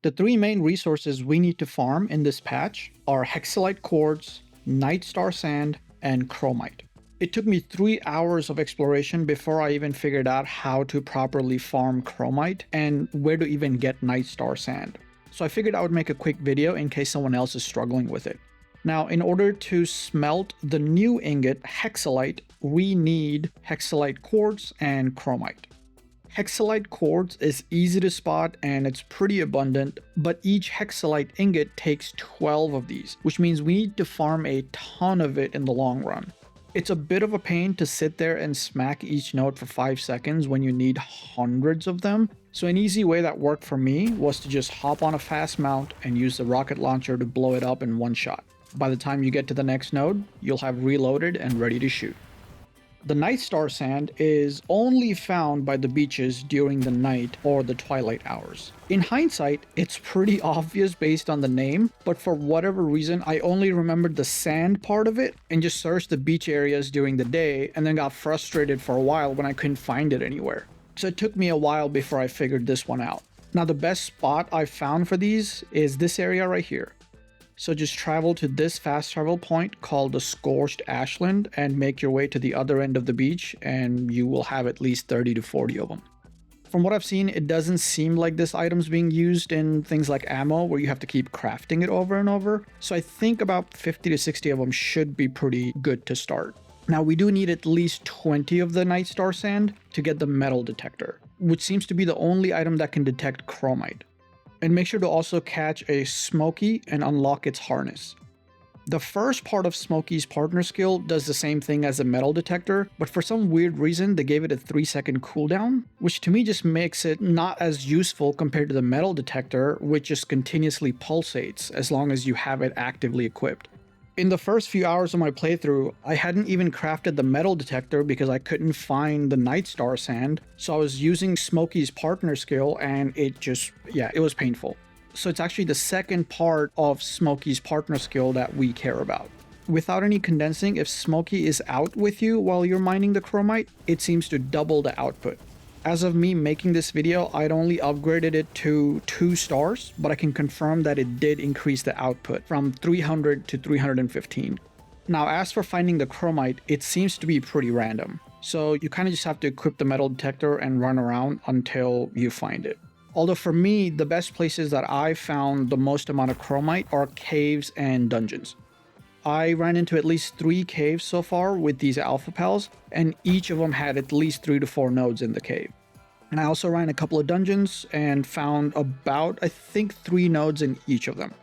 The three main resources we need to farm in this patch are Hexolite Quartz, Nightstar Sand, and Chromite. It took me 3 hours of exploration before I even figured out how to properly farm Chromite and where to even get Nightstar Sand. So I figured I would make a quick video in case someone else is struggling with it. Now, in order to smelt the new ingot, Hexolite, we need Hexolite Quartz and Chromite. Hexolite Quartz is easy to spot and it's pretty abundant, but each Hexolite ingot takes 12 of these, which means we need to farm a ton of it in the long run. It's a bit of a pain to sit there and smack each node for 5 seconds when you need hundreds of them, so an easy way that worked for me was to just hop on a fast mount and use the rocket launcher to blow it up in one shot. By the time you get to the next node, you'll have reloaded and ready to shoot. The Nightstar Sand is only found by the beaches during the night or the twilight hours. In hindsight, it's pretty obvious based on the name, but for whatever reason, I only remembered the sand part of it and just searched the beach areas during the day and then got frustrated for a while when I couldn't find it anywhere. So it took me a while before I figured this one out. Now the best spot I found for these is this area right here. So just travel to this fast travel point called the Scorched Ashland and make your way to the other end of the beach and you will have at least 30 to 40 of them. From what I've seen, it doesn't seem like this item's being used in things like ammo where you have to keep crafting it over and over. So I think about 50 to 60 of them should be pretty good to start. Now we do need at least 20 of the Nightstar Sand to get the metal detector, which seems to be the only item that can detect Chromite. And make sure to also catch a Smokey and unlock its harness. The first part of Smokey's partner skill does the same thing as a metal detector, but for some weird reason they gave it a 3-second cooldown, which to me just makes it not as useful compared to the metal detector, which just continuously pulsates as long as you have it actively equipped. In the first few hours of my playthrough, I hadn't even crafted the metal detector because I couldn't find the Nightstar Sand, so I was using Smokey's partner skill and it was painful. So it's actually the second part of Smokey's partner skill that we care about. Without any condensing, if Smokey is out with you while you're mining the Chromite, it seems to double the output. As of me making this video, I'd only upgraded it to 2 stars, but I can confirm that it did increase the output from 300 to 315. Now, as for finding the Chromite, it seems to be pretty random. So you kind of just have to equip the metal detector and run around until you find it. Although for me, the best places that I found the most amount of Chromite are caves and dungeons. I ran into at least 3 caves so far with these alpha pals, and each of them had at least 3 to 4 nodes in the cave. And I also ran a couple of dungeons and found about, I think, 3 nodes in each of them.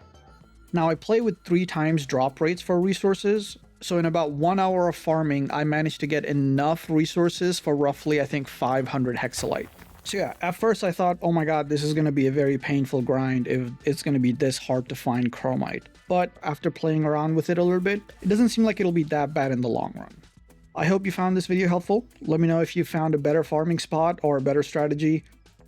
Now I play with 3 times drop rates for resources, so in about 1 hour of farming, I managed to get enough resources for roughly, I think, 500 Hexolite. So yeah, at first I thought, oh my god, this is going to be a very painful grind if it's going to be this hard to find Chromite. But after playing around with it a little bit, it doesn't seem like it'll be that bad in the long run. I hope you found this video helpful. Let me know if you found a better farming spot or a better strategy.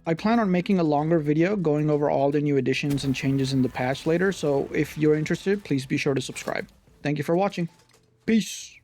I plan on making a longer video going over all the new additions and changes in the patch later, so if you're interested, please be sure to subscribe. Thank you for watching. Peace!